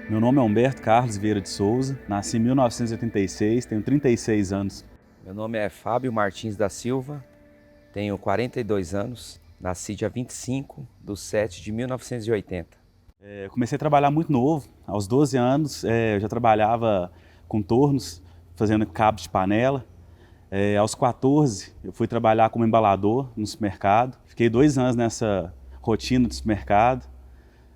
Meu nome é Humberto Carlos Vieira de Souza, nasci em 1986, tenho 36 anos. Meu nome é Fábio Martins da Silva, tenho 42 anos, nasci dia 25/7/1980. Comecei a trabalhar muito novo, aos 12 anos eu já trabalhava com tornos, fazendo cabos de panela. Aos 14 eu fui trabalhar como embalador no supermercado, fiquei 2 anos nessa rotina de supermercado.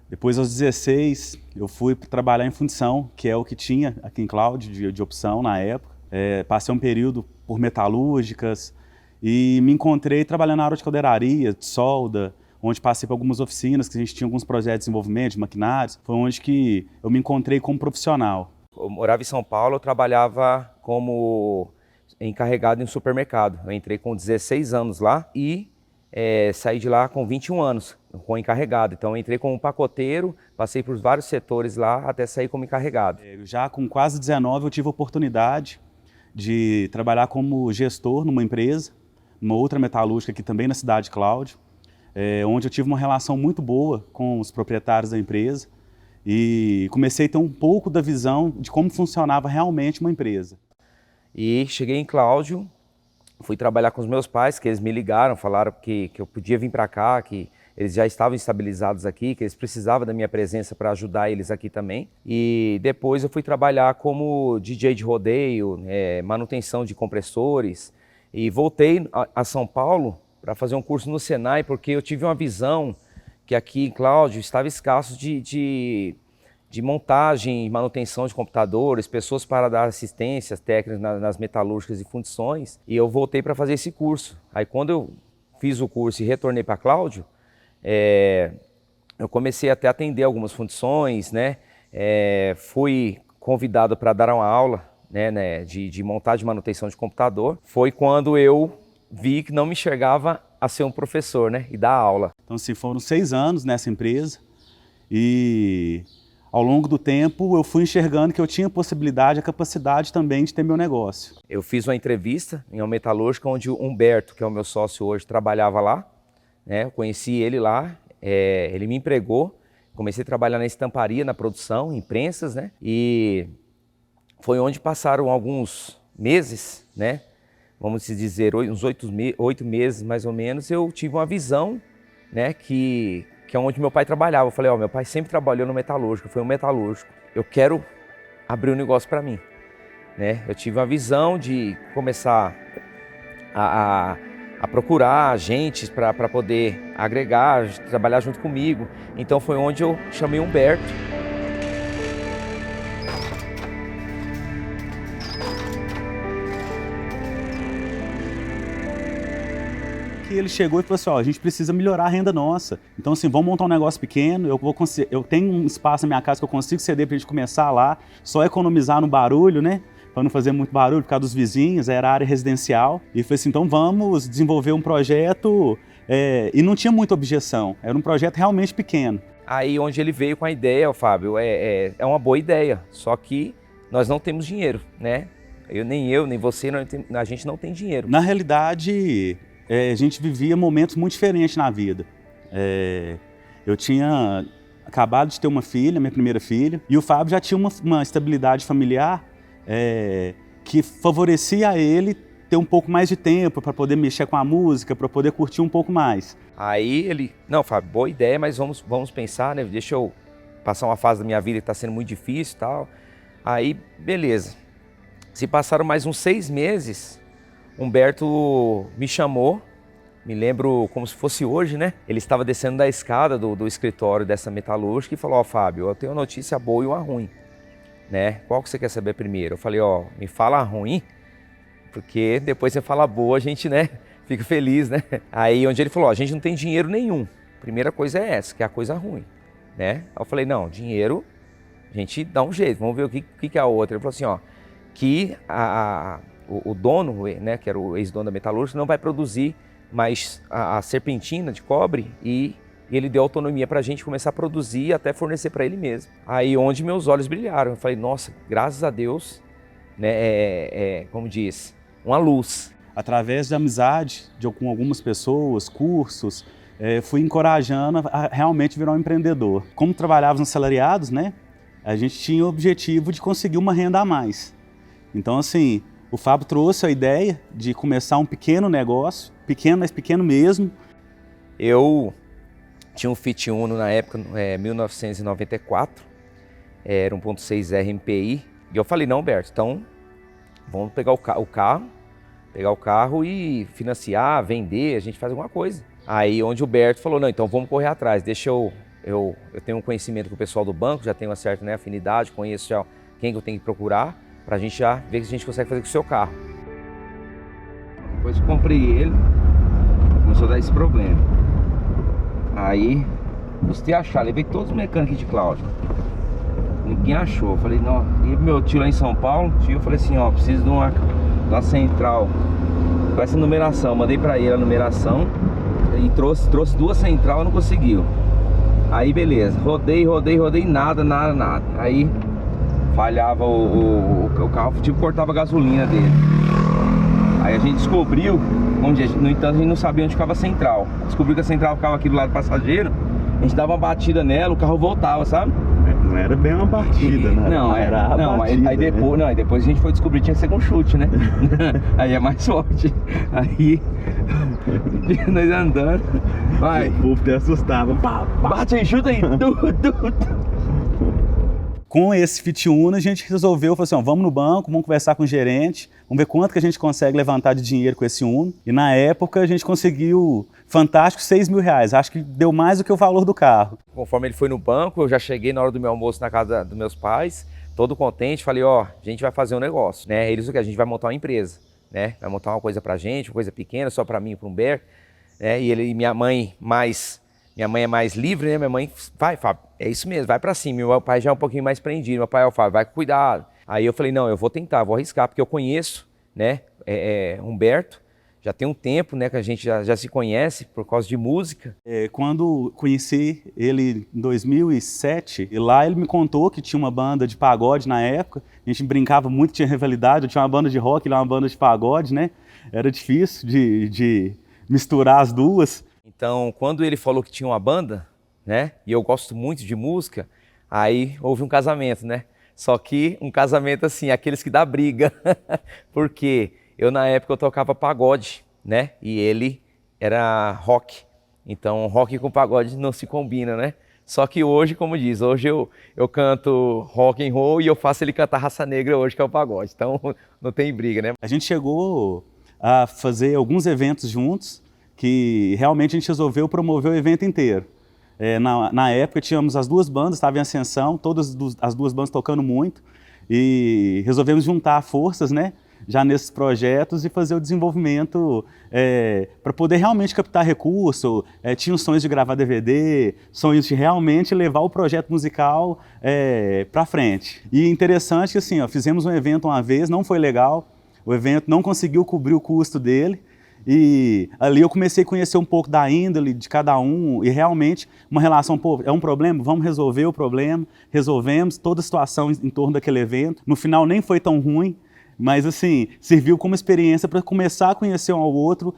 Depois, aos 16, eu fui trabalhar em fundição, que é o que tinha aqui em Cláudio de opção na época. Passei um período por metalúrgicas e me encontrei trabalhando na área de caldeiraria, de solda, onde passei por algumas oficinas, que a gente tinha alguns projetos de desenvolvimento de maquinários. Foi onde que eu me encontrei como profissional. Eu morava em São Paulo, eu trabalhava como encarregado em um supermercado. Eu entrei com 16 anos lá e saí de lá com 21 anos, com encarregado. Então eu entrei como pacoteiro, passei por vários setores lá até sair como encarregado. Já com quase 19 eu tive a oportunidade de trabalhar como gestor numa empresa, numa outra metalúrgica aqui também na cidade de Cláudio, onde eu tive uma relação muito boa com os proprietários da empresa e comecei a ter um pouco da visão de como funcionava realmente uma empresa. E cheguei em Cláudio, fui trabalhar com os meus pais, que eles me ligaram, falaram que eu podia vir para cá, que eles já estavam estabilizados aqui, que eles precisavam da minha presença para ajudar eles aqui também. E depois eu fui trabalhar como DJ de rodeio, manutenção de compressores. E voltei a São Paulo para fazer um curso no Senai, porque eu tive uma visão que aqui em Cláudio estava escasso de montagem e manutenção de computadores, pessoas para dar assistências técnicas nas metalúrgicas e fundições, e eu voltei para fazer esse curso. Aí quando eu fiz o curso e retornei para Cláudio, eu comecei até a atender algumas fundições, né? Fui convidado para dar uma aula, né, de montagem e manutenção de computador. Foi quando eu vi que não me enxergava a ser um professor, né, e dar aula. Então, assim, foram 6 anos nessa empresa e ao longo do tempo eu fui enxergando que eu tinha a possibilidade, a capacidade também de ter meu negócio. Eu fiz uma entrevista em uma metalúrgica onde o Humberto, que é o meu sócio hoje, trabalhava lá, né? Eu conheci ele lá, ele me empregou, comecei a trabalhar na estamparia, na produção, em prensas, né? E foi onde passaram alguns meses, né? Vamos dizer, uns 8 meses mais ou menos, eu tive uma visão, né, que é onde meu pai trabalhava. Eu falei, meu pai sempre trabalhou no metalúrgico, foi um metalúrgico. Eu quero abrir um negócio para mim, né? Eu tive uma visão de começar a procurar agentes para poder agregar, trabalhar junto comigo. Então foi onde eu chamei o Humberto. E ele chegou e falou assim, a gente precisa melhorar a renda nossa. Então, assim, vamos montar um negócio pequeno, eu tenho um espaço na minha casa que eu consigo ceder pra gente começar lá, só economizar no barulho, né? Para não fazer muito barulho por causa dos vizinhos, era área residencial. E falei assim, então vamos desenvolver um projeto, e não tinha muita objeção, era um projeto realmente pequeno. Aí onde ele veio com a ideia, Fábio, é uma boa ideia, só que nós não temos dinheiro, né? Nem você, a gente não tem dinheiro. Na realidade, a gente vivia momentos muito diferentes na vida. Eu tinha acabado de ter uma filha, minha primeira filha, e o Fábio já tinha uma estabilidade familiar que favorecia a ele ter um pouco mais de tempo para poder mexer com a música, para poder curtir um pouco mais. Aí ele, não, Fábio, boa ideia, mas vamos pensar, né? Deixa eu passar uma fase da minha vida que está sendo muito difícil e tal. Aí, beleza. Se passaram mais uns 6 meses, Humberto me chamou, me lembro como se fosse hoje, né? Ele estava descendo da escada do escritório dessa metalúrgica e falou, Fábio, eu tenho uma notícia boa e uma ruim, né? Qual que você quer saber primeiro? Eu falei, me fala a ruim, porque depois você fala boa, a gente, né, fica feliz, né? Aí onde ele falou, a gente não tem dinheiro nenhum. Primeira coisa é essa, que é a coisa ruim, né? Aí eu falei, não, dinheiro, a gente dá um jeito, vamos ver o que é a outra. Ele falou assim, que o dono, né, que era o ex-dono da metalúrgica, não vai produzir mais a serpentina de cobre e ele deu autonomia para a gente começar a produzir e até fornecer para ele mesmo. Aí onde meus olhos brilharam, eu falei, nossa, graças a Deus, né, como diz, uma luz. Através da amizade com algumas pessoas, cursos, fui encorajando a realmente virar um empreendedor. Como trabalhávamos nos salariados, né? a gente tinha o objetivo de conseguir uma renda a mais. Então, assim, o Fábio trouxe a ideia de começar um pequeno negócio, pequeno, mas pequeno mesmo. Eu tinha um Fiat Uno na época, 1994, era 1.6R MPI, e eu falei, não, Berto, então vamos pegar o carro e financiar, vender, a gente faz alguma coisa. Aí onde o Berto falou, não, então vamos correr atrás, deixa eu tenho um conhecimento com o pessoal do banco, já tenho uma certa, né, afinidade, conheço já quem que eu tenho que procurar, pra gente já ver o que a gente consegue fazer com o seu carro. Depois que eu comprei ele, começou a dar esse problema. Aí, custei achar, levei todos os mecânicos de Cláudio. Ninguém achou, eu falei, não, e meu tio lá em São Paulo, eu falei assim, ó, preciso de uma central com essa numeração, mandei pra ele a numeração e trouxe duas central e não conseguiu. Aí beleza, rodei, nada. Aí falhava o carro, tipo, cortava a gasolina dele. Aí a gente descobriu, no entanto a gente não sabia onde ficava a central. Descobriu que a central ficava aqui do lado do passageiro, a gente dava uma batida nela, o carro voltava, sabe? Não era bem uma batida, né? Não, era a batida, aí depois a gente foi descobrir que tinha que ser com chute, né? Aí é mais forte. Aí nós andando, vai. O povo até assustava. Bate aí, chuta aí. Com esse Fiat Uno, a gente resolveu, falou assim, ó, vamos no banco, vamos conversar com o gerente, vamos ver quanto que a gente consegue levantar de dinheiro com esse Uno. E na época a gente conseguiu, fantástico, R$6.000. Acho que deu mais do que o valor do carro. Conforme ele foi no banco, eu já cheguei na hora do meu almoço na casa dos meus pais, todo contente, falei, ó, a gente vai fazer um negócio, né? Eles o que? A gente vai montar uma empresa, né? Vai montar uma coisa pra gente, uma coisa pequena, só pra mim e pro Humberto, né? E minha mãe é mais livre, né? Minha mãe, vai, Fábio, é isso mesmo, vai pra cima. Meu pai já é um pouquinho mais prendido. Meu pai, ó, Fábio, vai com cuidado. Aí eu falei, não, eu vou tentar, vou arriscar, porque eu conheço, né, Humberto, já tem um tempo, né, que a gente já se conhece por causa de música. Quando conheci ele em 2007, e lá ele me contou que tinha uma banda de pagode na época, a gente brincava muito, tinha rivalidade, eu tinha uma banda de rock e lá uma banda de pagode, né? Era difícil de misturar as duas. Então, quando ele falou que tinha uma banda, né, e eu gosto muito de música, aí houve um casamento, né? Só que um casamento assim, aqueles que dá briga, porque na época eu tocava pagode, né, e ele era rock, então rock com pagode não se combina, né? Só que hoje, como diz, hoje eu canto rock and roll e eu faço ele cantar raça negra hoje, que é o pagode, então não tem briga, né? A gente chegou a fazer alguns eventos juntos, que realmente a gente resolveu promover o evento inteiro. Na época tínhamos as duas bandas, estava em ascensão, todas as duas bandas tocando muito, e resolvemos juntar forças, né, já nesses projetos e fazer o desenvolvimento para poder realmente captar recurso. Tinha os sonhos de gravar DVD, sonhos de realmente levar o projeto musical para frente. E interessante que assim, ó, fizemos um evento uma vez, não foi legal, o evento não conseguiu cobrir o custo dele, e ali eu comecei a conhecer um pouco da índole de cada um e realmente uma relação, pô, é um problema, vamos resolver o problema, resolvemos toda a situação em torno daquele evento. No final nem foi tão ruim, mas assim, serviu como experiência para começar a conhecer um ao outro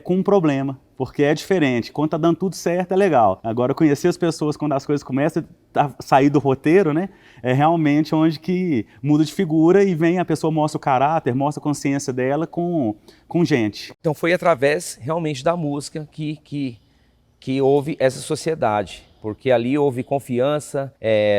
com um problema, porque é diferente. Quando tá dando tudo certo é legal. Agora conhecer as pessoas quando as coisas começam a sair do roteiro, né, é realmente onde que muda de figura e vem a pessoa mostra o caráter, mostra a consciência dela com gente. Então foi através realmente da música que houve essa sociedade, porque ali houve confiança,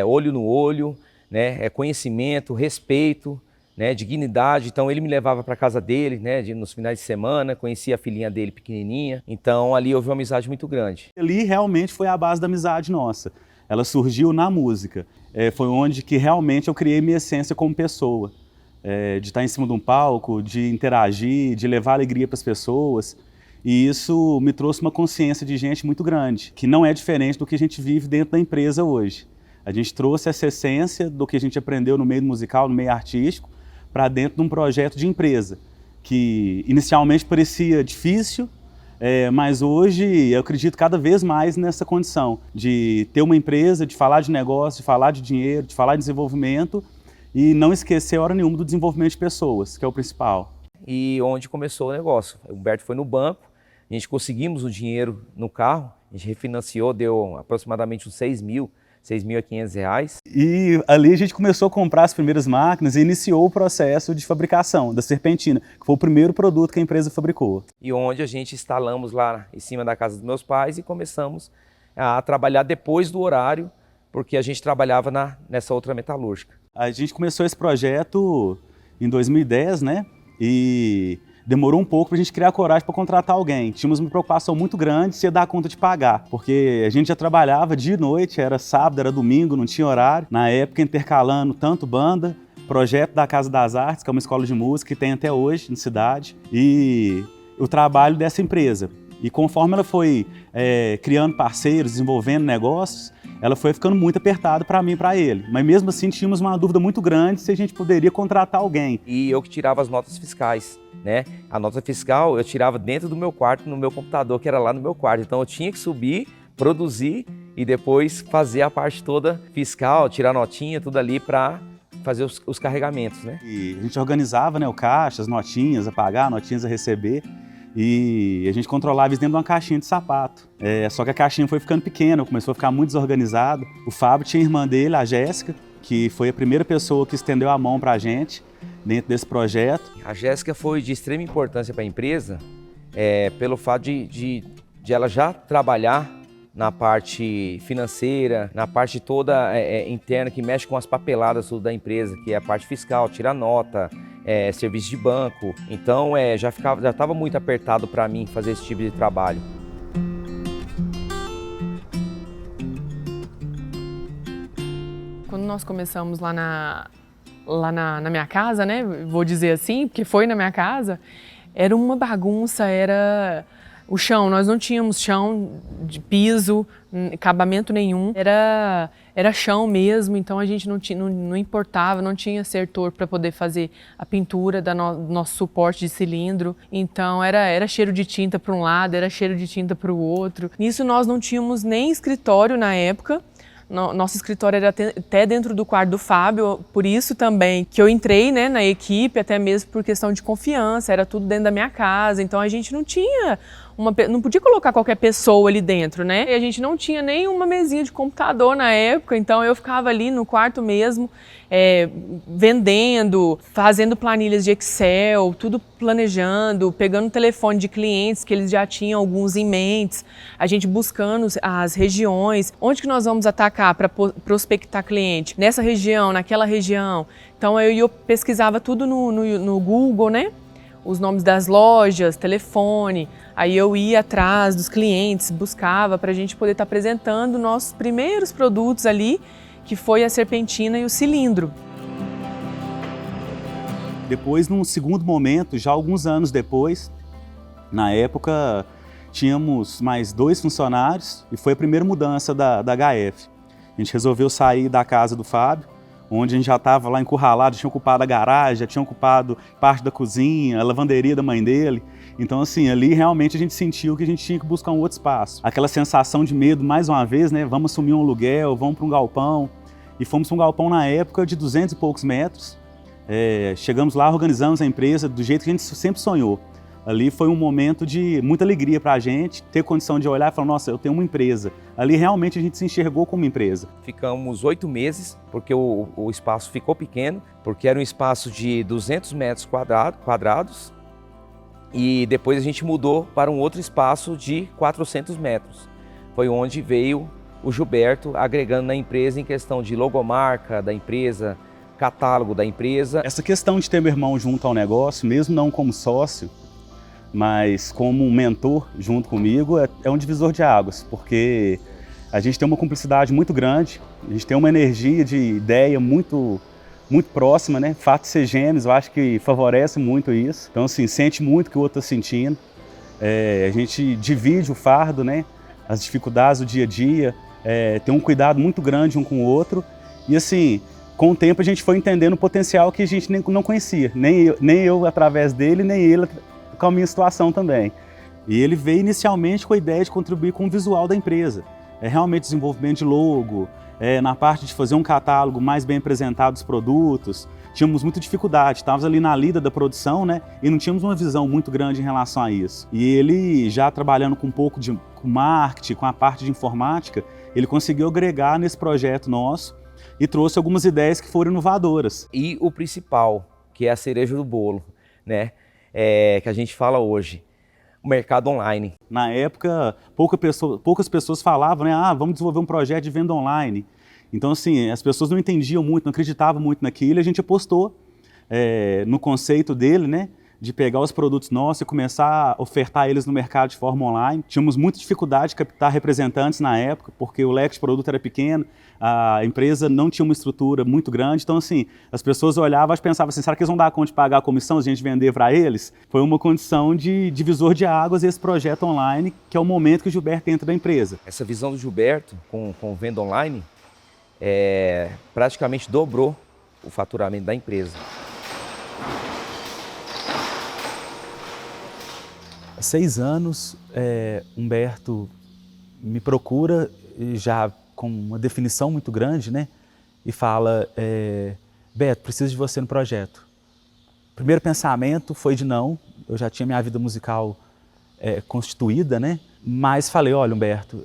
olho no olho, né, conhecimento, respeito, né, dignidade. Então ele me levava para casa dele, né, nos finais de semana, conhecia a filhinha dele pequenininha, então ali houve uma amizade muito grande. Ali realmente foi a base da amizade nossa, ela surgiu na música, foi onde que realmente eu criei minha essência como pessoa, de estar em cima de um palco, de interagir, de levar alegria para as pessoas, e isso me trouxe uma consciência de gente muito grande, que não é diferente do que a gente vive dentro da empresa hoje. A gente trouxe essa essência do que a gente aprendeu no meio musical, no meio artístico, para dentro de um projeto de empresa, que inicialmente parecia difícil, mas hoje eu acredito cada vez mais nessa condição de ter uma empresa, de falar de negócio, de falar de dinheiro, de falar de desenvolvimento e não esquecer hora nenhuma do desenvolvimento de pessoas, que é o principal. E onde começou o negócio, o Humberto foi no banco, a gente conseguimos o dinheiro no carro, a gente refinanciou, deu aproximadamente uns 6 mil, R$6.500. E ali a gente começou a comprar as primeiras máquinas e iniciou o processo de fabricação da serpentina, que foi o primeiro produto que a empresa fabricou. E onde a gente instalamos lá em cima da casa dos meus pais e começamos a trabalhar depois do horário, porque a gente trabalhava nessa outra metalúrgica. A gente começou esse projeto em 2010, né? E demorou um pouco para a gente criar coragem para contratar alguém. Tínhamos uma preocupação muito grande se ia dar conta de pagar, porque a gente já trabalhava dia e noite, era sábado, era domingo, não tinha horário. Na época, intercalando tanto banda, projeto da Casa das Artes, que é uma escola de música que tem até hoje na cidade, e o trabalho dessa empresa. E conforme ela foi criando parceiros, desenvolvendo negócios, ela foi ficando muito apertada para mim e para ele. Mas mesmo assim tínhamos uma dúvida muito grande se a gente poderia contratar alguém. E eu que tirava as notas fiscais, né? A nota fiscal eu tirava dentro do meu quarto, no meu computador, que era lá no meu quarto. Então eu tinha que subir, produzir e depois fazer a parte toda fiscal, tirar notinha, tudo ali para fazer os carregamentos, né? E a gente organizava, né, o caixa, as notinhas a pagar, notinhas a receber. E a gente controlava isso dentro de uma caixinha de sapato. Só que a caixinha foi ficando pequena, começou a ficar muito desorganizado. O Fábio tinha a irmã dele, a Jéssica, que foi a primeira pessoa que estendeu a mão para a gente dentro desse projeto. A Jéssica foi de extrema importância para a empresa, pelo fato de ela já trabalhar na parte financeira, na parte toda interna que mexe com as papeladas da empresa, que é a parte fiscal, tirar nota, serviço de banco. Então já estava muito apertado para mim fazer esse tipo de trabalho. Quando nós começamos lá na minha casa, né, vou dizer assim, porque foi na minha casa, era uma bagunça, era o chão, nós não tínhamos chão de piso, acabamento nenhum, era chão mesmo, então a gente não importava, não tinha sertor para poder fazer a pintura do nosso suporte de cilindro, então era cheiro de tinta para um lado, era cheiro de tinta para o outro. Nisso nós não tínhamos nem escritório na época. Nosso escritório era até dentro do quarto do Fábio, por isso também que eu entrei, né, na equipe, até mesmo por questão de confiança, era tudo dentro da minha casa, então a gente não tinha não podia colocar qualquer pessoa ali dentro, né? E a gente não tinha nem uma mesinha de computador na época, então eu ficava ali no quarto mesmo, vendendo, fazendo planilhas de Excel, tudo planejando, pegando o telefone de clientes que eles já tinham alguns em mentes, a gente buscando as regiões, onde que nós vamos atacar para prospectar cliente, nessa região, naquela região. Então eu pesquisava tudo no Google, né? Os nomes das lojas, telefone, aí eu ia atrás dos clientes, buscava para a gente poder estar apresentando nossos primeiros produtos ali, que foi a serpentina e o cilindro. Depois, num segundo momento, já alguns anos depois, na época, tínhamos mais 2 funcionários e foi a primeira mudança da HF. A gente resolveu sair da casa do Fábio, onde a gente já estava lá encurralado, tinha ocupado a garagem, já tinha ocupado parte da cozinha, a lavanderia da mãe dele. Então, assim, ali realmente a gente sentiu que a gente tinha que buscar um outro espaço. Aquela sensação de medo, mais uma vez, né? Vamos assumir um aluguel, vamos para um galpão. E fomos para um galpão na época de 200 e poucos metros. Chegamos lá, organizamos a empresa do jeito que a gente sempre sonhou. Ali foi um momento de muita alegria para a gente, ter condição de olhar e falar, nossa, eu tenho uma empresa. Ali realmente a gente se enxergou como empresa. Ficamos 8 meses, porque o espaço ficou pequeno, porque era um espaço de 200 metros quadrados, e depois a gente mudou para um outro espaço de 400 metros. Foi onde veio o Gilberto agregando na empresa em questão de logomarca da empresa, catálogo da empresa. Essa questão de ter meu irmão junto ao negócio, mesmo não como sócio, mas como um mentor junto comigo, é um divisor de águas, porque a gente tem uma cumplicidade muito grande, a gente tem uma energia de ideia muito próxima, né? O fato de ser gêmeos, eu acho que favorece muito isso. Então, assim, sente muito o que o outro está sentindo. A gente divide o fardo, né? As dificuldades do dia a dia, tem um cuidado muito grande um com o outro. E, assim, com o tempo a gente foi entendendo o potencial que a gente não conhecia, nem eu através dele, nem ele com a minha situação também. E ele veio inicialmente com a ideia de contribuir com o visual da empresa. realmente desenvolvimento de logo, na parte de fazer um catálogo mais bem apresentado dos produtos. Tínhamos muita dificuldade, estávamos ali na lida da produção, né? E não tínhamos uma visão muito grande em relação a isso. E ele, já trabalhando com um pouco com marketing, com a parte de informática, ele conseguiu agregar nesse projeto nosso e trouxe algumas ideias que foram inovadoras. E o principal, que é a cereja do bolo, né? Que a gente fala hoje, o mercado online. Na época, poucas pessoas falavam, né? Vamos desenvolver um projeto de venda online. Então, assim, as pessoas não entendiam muito, não acreditavam muito naquilo, e a gente apostou no conceito dele, né? De pegar os produtos nossos e começar a ofertar eles no mercado de forma online. Tínhamos muita dificuldade de captar representantes na época, porque o leque de produto era pequeno, a empresa não tinha uma estrutura muito grande. Então, assim, as pessoas olhavam e pensavam assim, será que eles vão dar conta de pagar a comissão se a gente vender para eles? Foi uma condição de divisor de águas esse projeto online, que é o momento que o Gilberto entra na empresa. Essa visão do Gilberto com venda online praticamente dobrou o faturamento da empresa. Há 6 anos, Humberto me procura, já com uma definição muito grande, né? E fala, Beto, preciso de você no projeto. O primeiro pensamento foi de não, eu já tinha minha vida musical constituída, né? Mas falei, olha, Humberto,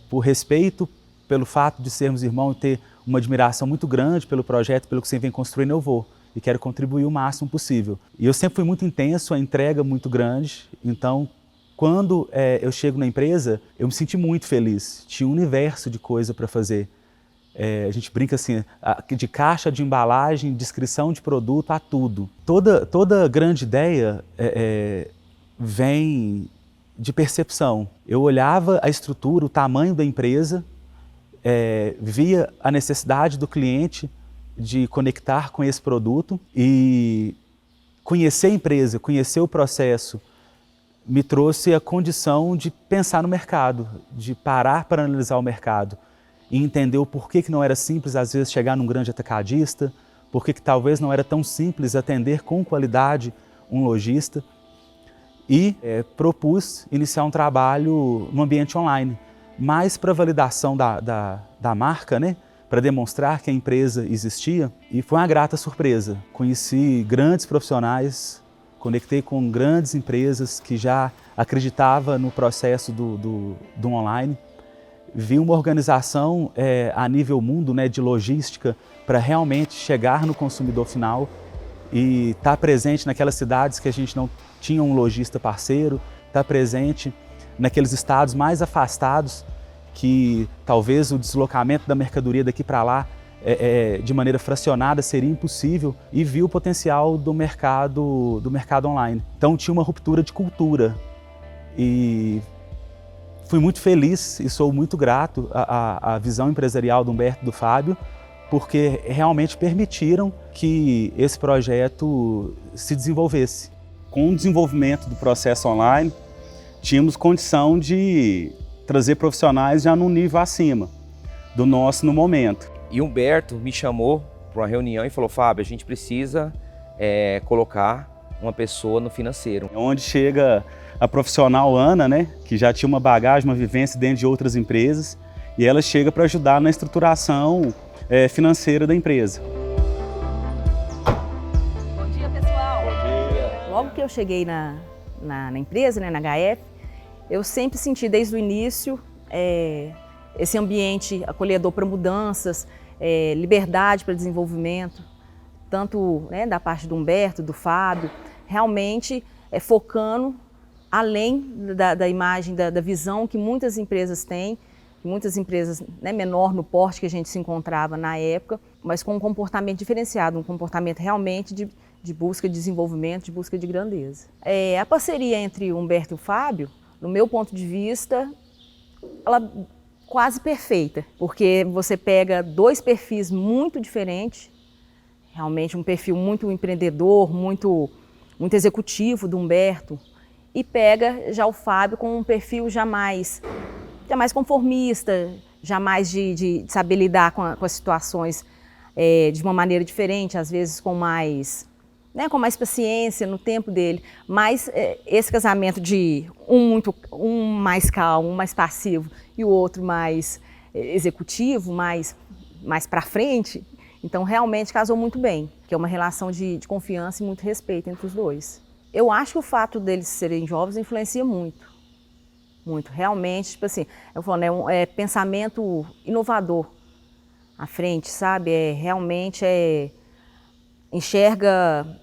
por respeito, pelo fato de sermos irmãos e ter uma admiração muito grande pelo projeto, pelo que você vem construindo, eu vou. E quero contribuir o máximo possível. E eu sempre fui muito intenso, a entrega muito grande, então quando eu chego na empresa, eu me senti muito feliz, tinha um universo de coisa para fazer. A gente brinca assim, de caixa de embalagem, descrição de produto, a tudo. Toda grande ideia vem de percepção. Eu olhava a estrutura, o tamanho da empresa, via a necessidade do cliente de conectar com esse produto e conhecer a empresa, conhecer o processo, me trouxe a condição de pensar no mercado, de parar para analisar o mercado e entender o porquê que não era simples, às vezes, chegar num grande atacadista, porquê que talvez não era tão simples atender com qualidade um lojista e propus iniciar um trabalho no ambiente online, mais para validação da marca, né? Para demonstrar que a empresa existia, e foi uma grata surpresa. Conheci grandes profissionais, conectei com grandes empresas que já acreditavam no processo do online. Vi uma organização a nível mundo, né, de logística para realmente chegar no consumidor final e estar presente naquelas cidades que a gente não tinha um lojista parceiro, estar presente naqueles estados mais afastados que talvez o deslocamento da mercadoria daqui para lá de maneira fracionada seria impossível, e vi o potencial do mercado online. Então tinha uma ruptura de cultura e fui muito feliz e sou muito grato à visão empresarial do Humberto e do Fábio, porque realmente permitiram que esse projeto se desenvolvesse. Com o desenvolvimento do processo online, tínhamos condição de trazer profissionais já num nível acima do nosso no momento. E Humberto me chamou para uma reunião e falou, Fábio, a gente precisa colocar uma pessoa no financeiro. Onde chega a profissional Ana, né, que já tinha uma bagagem, uma vivência dentro de outras empresas, e ela chega para ajudar na estruturação financeira da empresa. Bom dia, pessoal. Bom dia. Logo que eu cheguei na empresa, né, na HF, eu sempre senti desde o início esse ambiente acolhedor para mudanças, liberdade para desenvolvimento, tanto, né, da parte do Humberto, do Fábio, realmente focando além da imagem, da visão que muitas empresas têm, muitas empresas, né, menor no porte que a gente se encontrava na época, mas com um comportamento diferenciado, um comportamento realmente de busca de desenvolvimento, de busca de grandeza. A parceria entre o Humberto e o Fábio, no meu ponto de vista, ela quase perfeita, porque você pega 2 perfis muito diferentes, realmente um perfil muito empreendedor, muito executivo do Humberto, e pega já o Fábio com um perfil já mais conformista, já mais de saber lidar com as situações de uma maneira diferente, às vezes com mais né, com mais paciência no tempo dele. Mas esse casamento de um mais calmo, um mais passivo e o outro mais executivo, mais para frente, então realmente casou muito bem, que é uma relação de confiança e muito respeito entre os dois. Eu acho que o fato deles serem jovens influencia muito, muito. Realmente, tipo assim, eu falo, né, pensamento inovador à frente, sabe? Realmente enxerga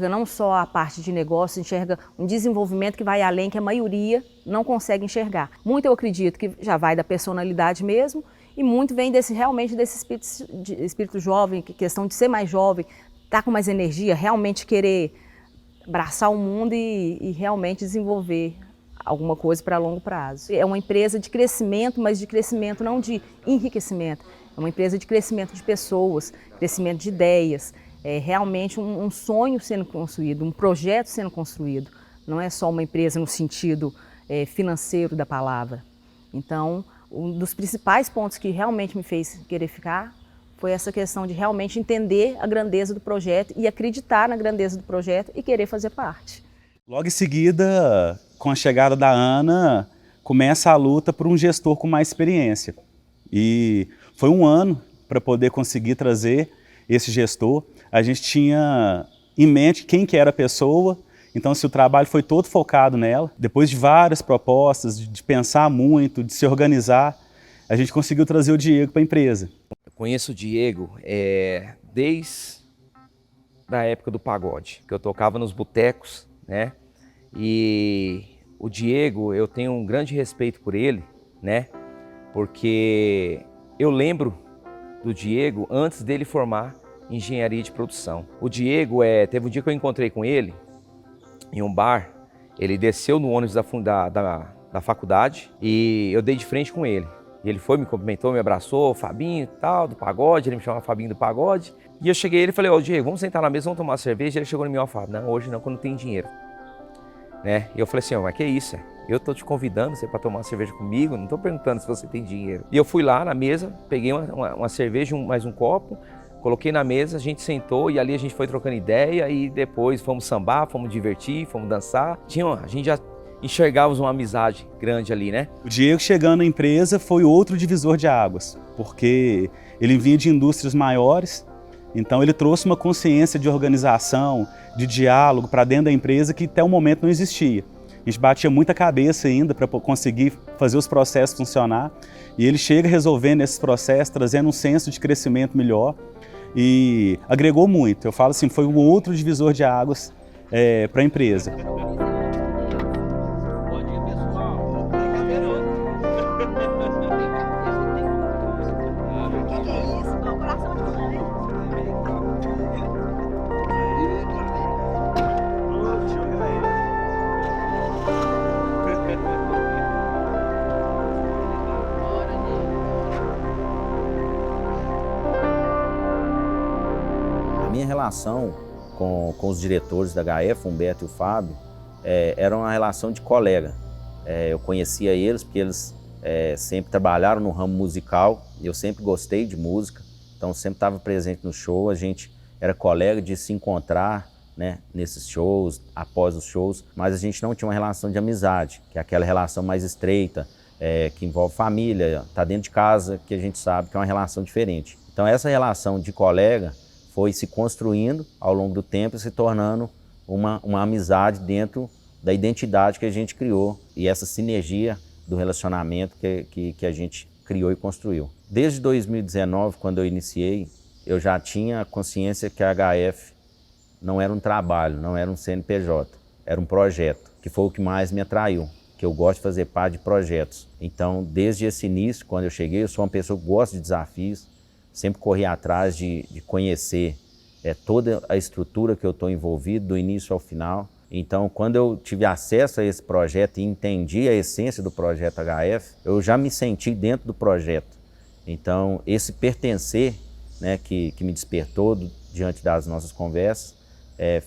não só a parte de negócio, enxerga um desenvolvimento que vai além, que a maioria não consegue enxergar. Muito eu acredito que já vai da personalidade mesmo, e muito vem realmente desse espírito jovem, questão de ser mais jovem, estar com mais energia, realmente querer abraçar o mundo e realmente desenvolver alguma coisa para longo prazo. É uma empresa de crescimento, mas de crescimento não de enriquecimento. É uma empresa de crescimento de pessoas, crescimento de ideias. É realmente um sonho sendo construído, um projeto sendo construído. Não é só uma empresa no sentido financeiro da palavra. Então, um dos principais pontos que realmente me fez querer ficar foi essa questão de realmente entender a grandeza do projeto e acreditar na grandeza do projeto e querer fazer parte. Logo em seguida, com a chegada da Ana, começa a luta por um gestor com mais experiência. E foi um ano para poder conseguir trazer esse gestor. A gente tinha em mente quem que era a pessoa, então o trabalho foi todo focado nela. Depois de várias propostas, de pensar muito, de se organizar, a gente conseguiu trazer o Diego para a empresa. Eu conheço o Diego desde a época do pagode, que eu tocava nos botecos, né? E o Diego, eu tenho um grande respeito por ele, né? Porque eu lembro do Diego antes dele formar engenharia de produção. O Diego, teve um dia que eu encontrei com ele em um bar, ele desceu no ônibus da faculdade e eu dei de frente com ele. E ele foi, me cumprimentou, me abraçou, Fabinho e tal, do pagode, ele me chamava Fabinho do pagode. E eu cheguei ele e falei, ô Diego, vamos sentar na mesa, vamos tomar uma cerveja. Ele chegou em mim e falou, não, hoje não, que eu não tenho dinheiro. Né? E eu falei assim, mas que isso? Eu tô te convidando você para tomar uma cerveja comigo, não tô perguntando se você tem dinheiro. E eu fui lá na mesa, peguei uma cerveja, mais um copo, coloquei na mesa, a gente sentou e ali a gente foi trocando ideia e depois fomos sambar, fomos divertir, fomos dançar. A gente já enxergávamos uma amizade grande ali, né? O Diego chegando na empresa foi outro divisor de águas, porque ele vinha de indústrias maiores, então ele trouxe uma consciência de organização, de diálogo para dentro da empresa que até o momento não existia. A gente batia muita cabeça ainda para conseguir fazer os processos funcionar e ele chega resolvendo esses processos, trazendo um senso de crescimento melhor e agregou muito. Eu falo assim, foi um outro divisor de águas para a empresa. Minha relação com os diretores da HF, Humberto e o Fábio, era uma relação de colega. Eu conhecia eles porque eles sempre trabalharam no ramo musical, eu sempre gostei de música, então sempre estava presente no show, a gente era colega de se encontrar, né, nesses shows, após os shows, mas a gente não tinha uma relação de amizade, que é aquela relação mais estreita, que envolve família, tá dentro de casa, que a gente sabe que é uma relação diferente. Então essa relação de colega foi se construindo ao longo do tempo e se tornando uma amizade dentro da identidade que a gente criou e essa sinergia do relacionamento que a gente criou e construiu. Desde 2019, quando eu iniciei, eu já tinha consciência que a HF não era um trabalho, não era um CNPJ, era um projeto, que foi o que mais me atraiu, que eu gosto de fazer parte de projetos. Então, desde esse início, quando eu cheguei, eu sou uma pessoa que gosta de desafios, sempre corri atrás de conhecer toda a estrutura que eu estou envolvido, do início ao final. Então, quando eu tive acesso a esse projeto e entendi a essência do projeto HF, eu já me senti dentro do projeto. Então, esse pertencer, né, que me despertou diante das nossas conversas,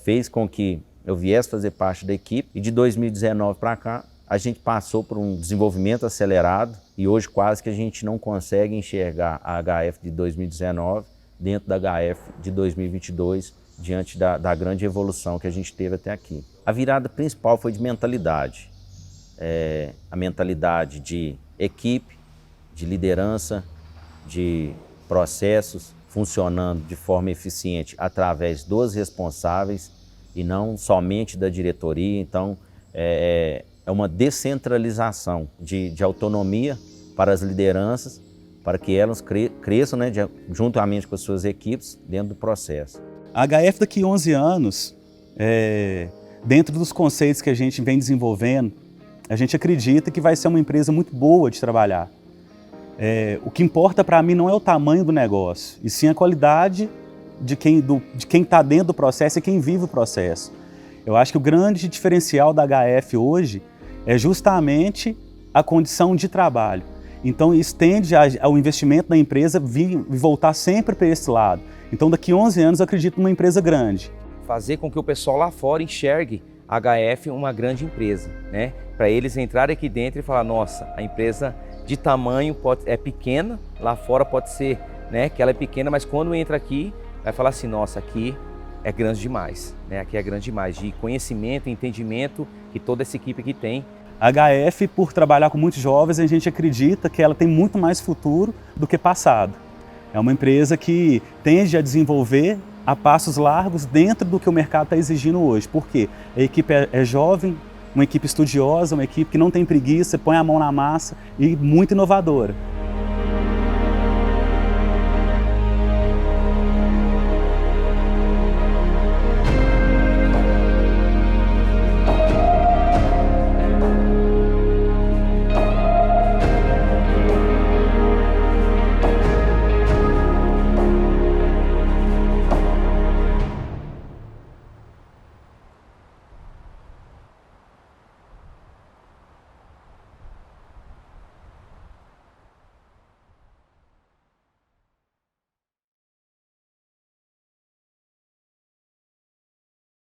fez com que eu viesse fazer parte da equipe. E de 2019 para cá, a gente passou por um desenvolvimento acelerado e hoje quase que a gente não consegue enxergar a HF de 2019 dentro da HF de 2022 diante da grande evolução que a gente teve até aqui. A virada principal foi de mentalidade. A mentalidade de equipe, de liderança, de processos funcionando de forma eficiente através dos responsáveis e não somente da diretoria. Então, é uma descentralização de autonomia para as lideranças, para que elas cresçam, né, juntamente com as suas equipes dentro do processo. A HF daqui a 11 anos, dentro dos conceitos que a gente vem desenvolvendo, a gente acredita que vai ser uma empresa muito boa de trabalhar. O que importa para mim não é o tamanho do negócio, e sim a qualidade de quem está dentro do processo e quem vive o processo. Eu acho que o grande diferencial da HF hoje é justamente a condição de trabalho. Então isso tende ao investimento da empresa voltar sempre para esse lado. Então daqui a 11 anos eu acredito numa empresa grande. Fazer com que o pessoal lá fora enxergue a HF uma grande empresa, né? Para eles entrarem aqui dentro e falar, nossa, a empresa de tamanho é pequena, lá fora pode ser, né, que ela é pequena, mas quando entra aqui, vai falar assim, nossa, aqui é grande demais, né? Aqui é grande demais, de conhecimento, entendimento que toda essa equipe aqui tem. A HF, por trabalhar com muitos jovens, a gente acredita que ela tem muito mais futuro do que passado. É uma empresa que tende a desenvolver a passos largos dentro do que o mercado está exigindo hoje. Por quê? A equipe é jovem, uma equipe estudiosa, uma equipe que não tem preguiça, põe a mão na massa e muito inovadora.